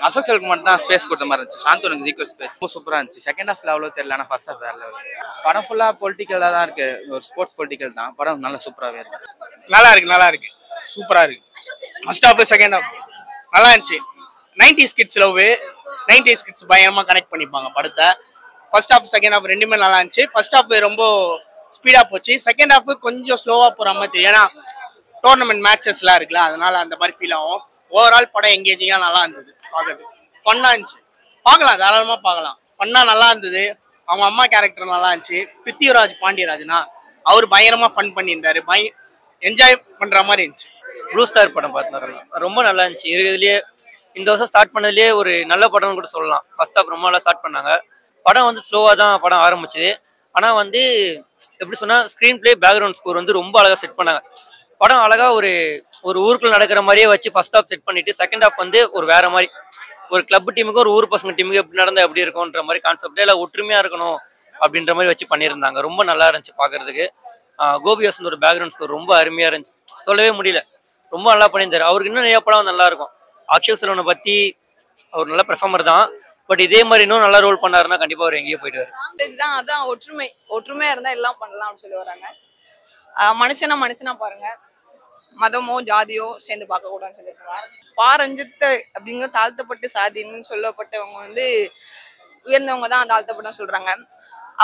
அசோக் செல்வம் மட்டும் தான் ஸ்பேஸ் கொடுத்த மாதிரி இருந்துச்சு. சாந்தனுக்கு ஈக்குவல் ஸ்பேஸ் ரொம்ப சூப்பராக இருந்துச்சு. செகண்ட் ஹாஃப்ல அவ்வளோ தெரியல, ஆனால் ஃபர்ஸ்ட் ஹாஃப் வேற லெவல். படம் ஃபுல்லாக பொலிட்டிக்கலாக தான் இருக்கு, ஒரு ஸ்போர்ட்ஸ் பொலிட்டிக்கல் தான். படம் நல்லா சூப்பராகவே இருக்கு. நல்லா இருக்கு சூப்பராக இருக்கு. ஃபர்ஸ்ட் ஹாஃப் செகண்ட் ஹாஃப் நல்லா இருந்துச்சு. 90s kids love, 90s kids பயங்கரமாக கனெக்ட் பண்ணிப்பாங்க படத்தை. ஃபர்ஸ்ட் ஹாஃப் செகண்ட் ஹாஃப் ரெண்டுமே நல்லா இருந்துச்சு. ஃபர்ஸ்ட் ஹாஃப் ரொம்ப ஸ்பீடாக போச்சு, செகண்ட் ஹாஃப் கொஞ்சம் ஸ்லோவாக போகிற மாதிரி தெரியும். ஏன்னா டோர்னமெண்ட் மேட்சஸ்லாம் இருக்குல்ல, அதனால அந்த மாதிரி ஃபீல் ஆகும். ஓவரால் படம் எங்கேஜிங்காக நல்லா இருந்தது, பார்க்குறது ஃபன்னாக இருந்துச்சு. பார்க்கலாம், தாராளமாக பார்க்கலாம். ஃபன்னாக நல்லா இருந்தது. அவங்க அம்மா கேரக்டர் நல்லா இருந்துச்சு. பிருத்திவிராஜ் பாண்டியராஜனா அவர் பயங்கரமாக ஃபன் பண்ணியிருந்தாரு, என்ஜாய் பண்ணுற மாதிரி இருந்துச்சு. ப்ளூ ஸ்டார் படம் பார்த்துருந்தோம், ரொம்ப நல்லா இருந்துச்சு. இருக்கிறதுலேயே இந்த வருஷம் ஸ்டார்ட் பண்ணதுலேயே ஒரு நல்ல படம்னு கூட சொல்லலாம். ஃபர்ஸ்ட் ஹாஃப் ரொம்ப நல்லா ஸ்டார்ட் பண்ணாங்க. படம் ஸ்லோவாக தான் படம் ஆரம்பிச்சுது. ஆனால் எப்படி சொன்னால் ஸ்க்ரீன் பிளே, பேக்ரவுண்ட் ஸ்கோர் ரொம்ப அழகாக செட் பண்ணாங்க. படம் அழகாக ஒரு ஊருக்குள்ள நடக்கிற மாதிரியே வச்சு ஃபர்ஸ்ட் ஹாஃப் செட் பண்ணிட்டு செகண்ட் ஹாஃப் ஒரு வேற மாதிரி, ஒரு கிளப் டீமுக்கும் ஒரு ஊர் பசங்க டீமுக்கு எப்படி நடந்தால் எப்படி இருக்கும்ன்ற மாதிரி கான்செப்டே இல்லை, ஒற்றுமையாக இருக்கணும் அப்படின்ற மாதிரி வச்சு பண்ணியிருந்தாங்க. ரொம்ப நல்லா இருந்துச்சு பார்க்கறதுக்கு. கோபி வசந்த் ஒரு பேக்ரவுண்ட் ஸ்கோர் ரொம்ப அருமையாக இருந்துச்சு, சொல்லவே முடியல. ரொம்ப நல்லா பண்ணியிருந்தாரு. அவருக்கு இன்னும் நிறைய படம் நல்லா இருக்கும். அக்ஷய் செல்வனை பற்றி அவர் நல்ல பெர்ஃபார்மர் தான், பட் இதே மாதிரி இன்னும் நல்லா ரோல் பண்ணாருன்னா கண்டிப்பாக அவர் எங்கேயோ போயிடுவார். அதான் ஒற்றுமையாக இருந்தால் எல்லாம் பண்ணலாம் அப்படின்னு சொல்லி வராங்க. மனுஷனா பாருங்க, மதமோ ஜாதியோ சேர்ந்து பார்க்க கூடாதுன்னு சொல்லியிருக்காங்க. பாரஞ்சித்த அப்படிங்கிற தாழ்த்தப்பட்டு சாதின்னு சொல்லப்பட்டவங்க உயர்ந்தவங்க தான் தாழ்த்தப்பட்ட சொல்றாங்க.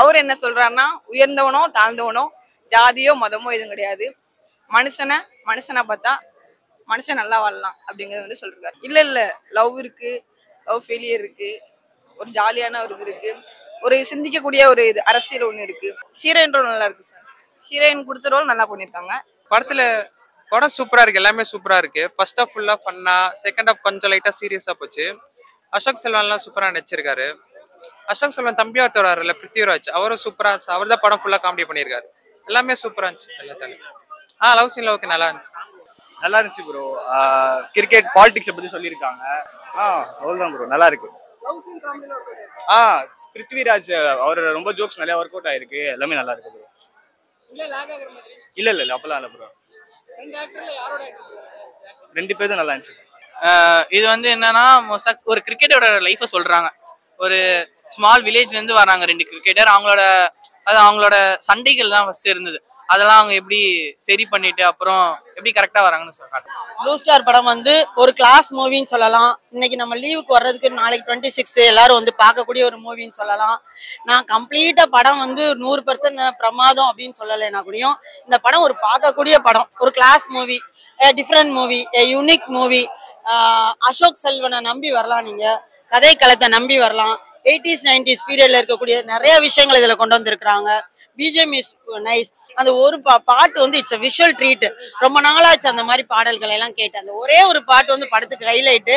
அவர் என்ன சொல்றாருன்னா, உயர்ந்தவனோ தாழ்ந்தவனோ ஜாதியோ மதமோ எதுவும் கிடையாது, மனுஷனை பார்த்தா மனுஷன் நல்லா வாழலாம் அப்படிங்கறது சொல்றாரு. இல்ல லவ் இருக்கு, லவ் ஃபெயிலியர் இருக்கு, ஒரு ஜாலியான ஒரு இது இருக்கு, ஒரு சிந்திக்கக்கூடிய ஒரு இது அரசியல் ஒண்ணு இருக்கு. ஹீரோயின் ரோல் நல்லா இருக்கு சார், ஹீரோயின் கொடுத்த ரோல் நல்லா பண்ணியிருக்காங்க. படம் சூப்பரா இருக்கு, எல்லாமே சூப்பரா இருக்கு. ஃபர்ஸ்ட் ஹாஃப் ஃபுல்லா ஃபன்னா, செகண்ட் ஹாஃப் கொஞ்சம் லைட்டா சீரியஸா போச்சு. அசோக் செல்வன்லாம் சூப்பரா நடிச்சிருக்காரு. அசோக் செல்வன் தம்பி ஒருத்தர் வராருல, பிருத்திவிராஜ், அவரும் சூப்பரா, அவர் தான் படம் ஃபுல்லா காமெடி பண்ணியிருக்காரு. எல்லாமே சூப்பரா இருந்துச்சு. எல்லாத்தாலும் லவ் சீன்ல ஓகே, நல்லா இருந்துச்சு ப்ரோ. கிரிக்கெட் பாலிடிக்ஸை பத்தி சொல்லியிருக்காங்க. அவ்வளோதான் ப்ரோ, நல்லா இருக்கு. பிருத்திவிராஜ் அவர் ரொம்ப ஜோக்ஸ் நிறைய ஒர்க் அவுட் ஆயிருக்கு, எல்லாமே நல்லா இருக்கு ப்ரோ. இல்ல அப்பெல்லாம் இல்ல ப்ரோ. ரெண்டு பேரும் நல்லா இருந்துச்சு. இது என்னன்னா ஒரு கிரிக்கெட்டோட லைஃபை சொல்றாங்க. ஒரு ஸ்மால் வில்லேஜ்ல இருந்து வராங்க 2 கிரிக்கெட்டர். அவங்களோட சண்டைகள் தான் ஃபர்ஸ்ட் இருந்தது, அதெல்லாம் அவங்க எப்படி சரி பண்ணிட்டு அப்புறம் எப்படி கரெக்டா வராங்கன்னு சொல்றாங்க. ப்ளூ ஸ்டார் படம் ஒரு கிளாஸ் மூவின்னு சொல்லலாம். இன்னைக்கு நம்ம லீவுக்கு வர்றதுக்கு நாளைக்கு 26 எல்லாரும் பார்க்கக்கூடிய ஒரு மூவின்னு சொல்லலாம். நான் கம்ப்ளீட்டா படம் 100% பிரமாதம் அப்படின்னு சொல்லலைன்னா கூடயும் இந்த படம் ஒரு பார்க்கக்கூடிய படம், ஒரு class movie, different movie, unique movie. Ashok செல்வனை நம்பி வரலாம், நீங்க கதை களத்தை நம்பி வரலாம். 80s 90s பீரியட்ல இருக்கக்கூடிய நிறைய விஷயங்கள் இதுல கொண்டு வந்திருக்கிறாங்க. BGM is nice. அந்த ஒரு பாட்டு இட்ஸ் விஷுவல் ட்ரீட். ரொம்ப நாளாச்சு அந்த மாதிரி பாடல்கள் எல்லாம் கேட்டு. அந்த ஒரே ஒரு பாட்டு படத்துக்கு ஹைலைட்டு.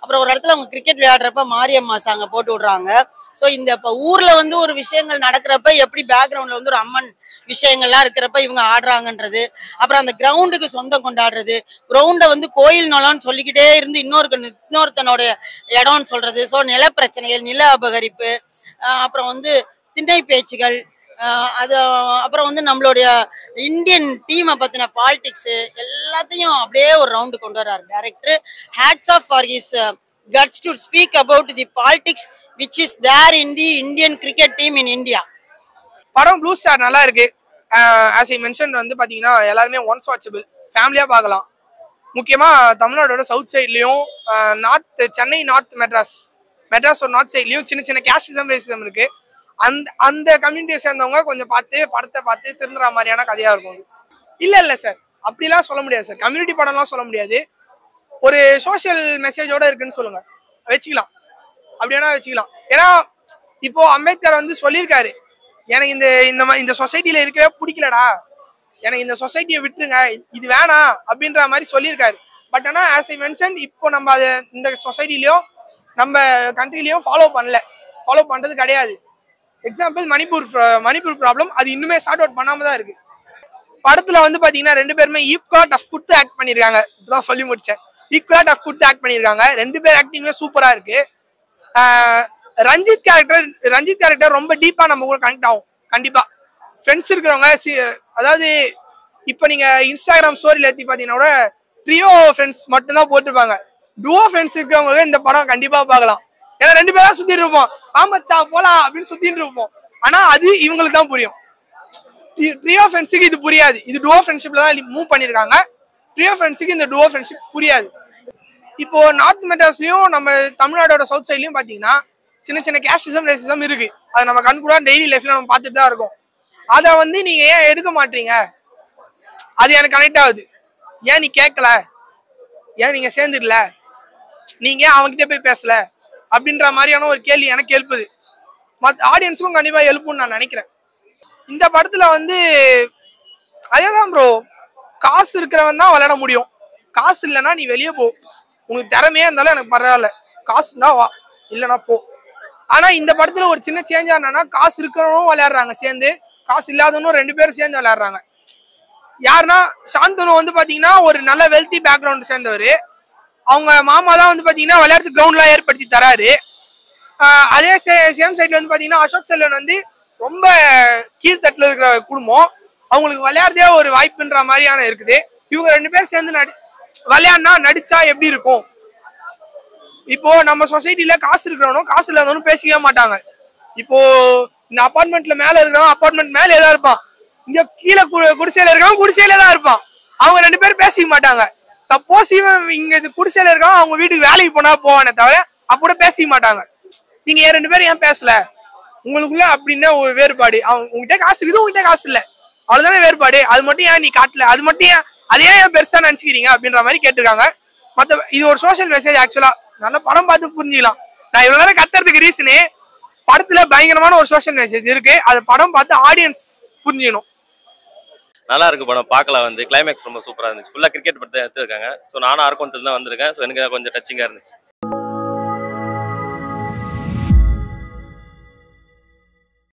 அப்புறம் ஒரு இடத்துல அவங்க கிரிக்கெட் விளையாடுறப்ப மாரியம்மா சாங்க போட்டு விடுறாங்க. ஸோ இந்த இப்போ ஊர்ல ஒரு விஷயங்கள் நடக்கிறப்ப எப்படி பேக்ரவுண்ட்ல ஒரு அம்மன் விஷயங்கள்லாம் இருக்கிறப்ப இவங்க ஆடுறாங்கன்றது, அப்புறம் அந்த கிரவுண்டுக்கு சொந்தம் கொண்டாடுறது, கிரவுண்டை கோயில் நிலம்னு சொல்லிக்கிட்டே இருந்து இன்னொருத்தனோட இடம்னு சொல்றது. ஸோ நில பிரச்சனைகள், நில அபகரிப்பு, அப்புறம் திண்ணை பேச்சுகள், அது அப்புறம் நம்மளுடைய இந்தியன் டீமை பத்தின பாலிடிக்ஸ் எல்லாத்தையும் அப்படியே ஒரு ரவுண்டு கொண்டு வர்றாரு director. Hats off for his guts to speak about the politics which is there in the Indian cricket team in India. படம் ப்ளூ ஸ்டார் நல்லா இருக்கு. ஆஸ் ஐ மென்ஷன் பாத்தீங்கன்னா எல்லாருமே ஒன்ஸ் வாட்சபிள், ஃபேமிலியா பார்க்கலாம். முக்கியமா தமிழ்நாடோட சவுத் சைட்லயும் சென்னை மெட்ராஸ் ஒரு நார்த் சைட்லயும் சின்ன கேஸ்டிசம் ரேசிசம் இருக்கு. அந்த கம்யூனிட்டியை சேர்ந்தவங்க கொஞ்சம் படத்தை பார்த்து திருந்துற மாதிரியான கதையா இருக்கும். இல்ல சார், அப்படிலாம் சொல்ல முடியாது சார். கம்யூனிட்டி படம்லாம் சொல்ல முடியாது. ஒரு சோசியல் மெசேஜோட இருக்குன்னு சொல்லுங்க, வச்சுக்கலாம். அப்படின்னா வச்சுக்கலாம். ஏன்னா இப்போ அம்பேத்கர் சொல்லியிருக்காரு, எனக்கு இந்த சொசைட்டில இருக்கவே பிடிக்கலடா, எனக்கு இந்த சொசைட்டியை விட்டுருங்க, இது வேணாம் அப்படின்ற மாதிரி சொல்லியிருக்காரு. பட் ஆனால் ஆஸ் ஐ மென்ஷன், இப்போ நம்ம அதை இந்த சொசைட்டிலையோ நம்ம கண்ட்ரிலையோ ஃபாலோ பண்ணுறது கிடையாது. எக்ஸாம்பிள் மணிப்பூர் ப்ராப்ளம், அது இன்னுமே சார்ட் அவுட் பண்ணாம தான் இருக்கு. படத்துல பாத்தீங்கன்னா 2 பேருமே ஈக்குவலா டஃப் கொடுத்து ஆக்ட் பண்ணிருக்காங்க. இதுதான் சொல்லி முடிச்சேன். ஈக்குவலா டஃப் கொடுத்து ஆக்ட் பண்ணிருக்காங்க. 2 பேர் ஆக்டிங்குமே சூப்பரா இருக்கு. ரஞ்சித் கேரக்டர் ரொம்ப டீப்பா நம்ம கூட கனெக்ட் ஆகும். கண்டிப்பா ஃப்ரெண்ட்ஸ் இருக்கிறவங்க, அதாவது இப்ப நீங்க இன்ஸ்டாகிராம் ஸ்டோரியில ஏற்றி பாத்தீங்கன்னா ட்ரியோ ஃப்ரெண்ட்ஸ் மட்டும்தான் போட்டிருப்பாங்க. டுவோ ஃப்ரெண்ட்ஸ் இருக்கிறவங்களுக்கு இந்த படம் கண்டிப்பா பார்க்கலாம். ஏன்னா 2 பேரா சுத்திட்டு இருப்போம், ஆமாச்சா போலாம் அப்படின்னு சுத்திட்டு இருப்போம். ஆனா அது இவங்களுக்கு தான் புரியும். ட்ரியோ ஃப்ரெண்ட்ஸுக்கு இது புரியாது. இது டுவோ ஃப்ரெண்ட்ஷிப்ல தான் மூவ் பண்ணிருக்காங்க. ட்ரியோ ஃப்ரெண்ட்ஸுக்கு இந்த டுவோ ஃப்ரெண்ட்ஷிப் புரியாது. இப்போ நார்த் மெட்ராஸ்லயும் நம்ம தமிழ்நாடோட சவுத் சைட்லயும் பாத்தீங்கன்னா சின்ன சின்ன கேஸ்டிசம் ரேசிசம் இருக்கு. அதை நம்ம கண்கூடா டெய்லி லைஃப்ல நம்ம பார்த்துட்டு தான் இருக்கோம். அதை வந்து நீங்க ஏன் எடுக்க மாட்டீங்க? அது எனக்கு கனெக்ட் ஆகுது. ஏன் நீ கேட்கல, ஏன் நீங்க சேர்ந்துடல, நீங்க அவன்கிட்ட போய் பேசல அப்படின்ற மாதிரியான ஒரு கேள்வி எனக்கு எழுப்புது. ஆடியன்ஸுக்கும் கண்டிப்பா எழுப்புன்னு நான் நினைக்கிறேன். இந்த படத்துல வந்து அதேதான் ப்ரோ, காசு இருக்கிறவன் தான் விளையாட முடியும். காசு இல்லைன்னா நீ வெளியே போ, உனக்கு திறமையே இருந்தாலும் எனக்கு பரவாயில்ல, காசு தான் வா, இல்லைன்னா போ. ஆனா இந்த படத்துல ஒரு சின்ன சேஞ்சா என்னன்னா, காசு இருக்கிறவனும் விளையாடுறாங்க சேர்ந்து, காசு இல்லாதவனும் 2 பேரும் சேர்ந்து விளையாடுறாங்க. யாருன்னா சாந்தனு வந்து பாத்தீங்கன்னா ஒரு நல்ல வெல்தி பேக்ரவுண்ட் சேர்ந்தவர். அவங்க மாமா தான் வந்து பாத்தீங்கன்னா விளையாட்டு கிரவுண்ட்லாம் ஏற்படுத்தி தராரு. அதே சேம் சைட்ல வந்து பாத்தீங்கன்னா அசோக் செல்வன் வந்து ரொம்ப கீழ்த்தட்டுல இருக்கிற குடும்பம், அவங்களுக்கு விளையாடுறதே ஒரு வாய்ப்புன்ற மாதிரியான இருக்குது. இவங்க 2 பேரும் சேர்ந்து விளையாடினா நடிச்சா எப்படி இருக்கும்? இப்போ நம்ம சொசைட்டில காசு இருக்கிறவனும் காசு இல்லாதவனும் பேசிக்கவே மாட்டாங்க. இப்போ இந்த அபார்ட்மெண்ட்ல மேல இருக்கிறவன் அபார்ட்மெண்ட் மேல ஏதா இருப்பான், இங்க கீழே குடிசையில இருக்கவன் குடிசையில தான் இருப்பான். அவங்க 2 பேரும் பேசிக்க மாட்டாங்க. சப்போஸ் இவன் இங்க குடிசையில இருக்கவன் அவங்க வீட்டுக்கு வேலைக்கு போனா போவானே தவிர அப்பட பேசிக்க மாட்டாங்க. நீங்க 2 பேரும் ஏன் பேசல, உங்களுக்குள்ள அப்படின்னா ஒரு வேறுபாடு. அவங்க உங்ககிட்ட காசு இருக்குது, உங்ககிட்ட காசு இல்ல, அவ்வளவுதானே வேறுபாடு. அது மட்டும் ஏன் நீ காட்டல, அது மட்டும் ஏன் அதே ஏன் பெருசா நினைச்சுக்கிறீங்க அப்படின்ற மாதிரி கேட்டிருக்காங்க. மத்த இது ஒரு சோசியல் மெசேஜ். ஆக்சுவலா நல்ல படம் பார்த்து புரிஞ்சுக்கலாம். நான் இவ்வளவு நேரம் கத்துறதுக்கு ரீசனே படத்துல பயங்கரமான ஒரு சோசியல் மெசேஜ் இருக்கு. அது படம் பார்த்து ஆடியன்ஸ் புரிஞ்சுக்கணும். நல்லா இருக்கு படம், பார்க்கலாம். வந்து கிளைமேக்ஸ் ரொம்ப சூப்பராக இருந்துச்சு. ஃபுல்லாக கிரிக்கெட் பற்றி எடுத்துருக்காங்க. ஸோ நானும் அரக்கோணத்துல தான் வந்திருக்கேன். ஸோ எனக்கு கொஞ்சம் டச்சிங்காக இருந்துச்சு.